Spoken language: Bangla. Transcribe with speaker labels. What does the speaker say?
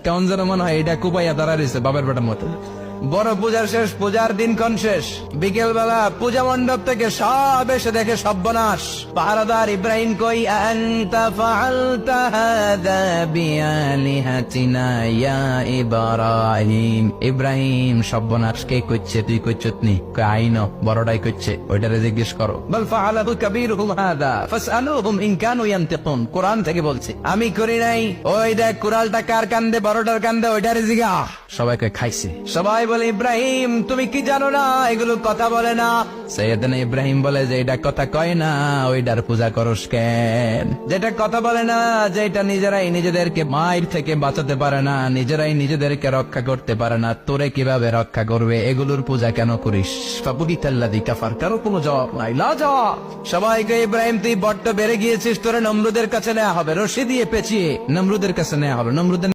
Speaker 1: কেমন যেন মনে হয় এটা কুপাইয়া দাঁড়া রয়েছে বাবার বেটার মতো। বড় পূজার শেষ, পূজার দিনক্ষণ শেষ, বিকেল বেলা পূজা মণ্ডপ থেকে সব এসে দেখে সর্বনাশ। পাহারাদার ইব্রাহিম কই, আনতা ফাআলতা হাযা বিআলিহাতিনা ইয়া ইব্রাহিম। ইব্রাহিম সর্বনাশ কে কইছে? তুই কইছতনি? আইনো বড়টাই কইছে, ওইটারে জিজ্ঞেস করো। বল ফাআলাহু কাবীরুহুম হাযা ফাসআলুহুম ইন কানু ইয়ানতিকুন। কোরআন থেকে বলছে, আমি করি নাই। ওই দেখ কুড়ালটা কার কান্দে, বড়টার কান্দে, ওইটারে জিগা। সবাইকে খাইছে। সবাই বলে, ইব্রাহিম তুমি কি জানো না এগুলো কথা বলে না? সৈয়দনা ইব্রাহিম বলে যে এটা কথা কয় না, ওইটার পূজা করস কেন? যেটা কথা বলে না, যেটা নিজেরাই নিজেদেরকে মায়ের থেকে বাঁচাতে পারে না, নিজেরাই নিজেদেরকে রক্ষা করতে পারে না, তোরে কিভাবে রক্ষা করবে? এগুলোর পূজা কেন করিস? ফাবুহিতাল্লাযী কাফার। কারো কোনো জবাব নাই, লা জবাব। সবাইকে, ইব্রাহিম তুই বড্ড বেড়ে গিয়েছিস, তোরে নমরুদের কাছে নেওয়া হবে, রশি দিয়ে পেঁচিয়ে নমরুদের কাছে নেওয়া হবে। নমরুদের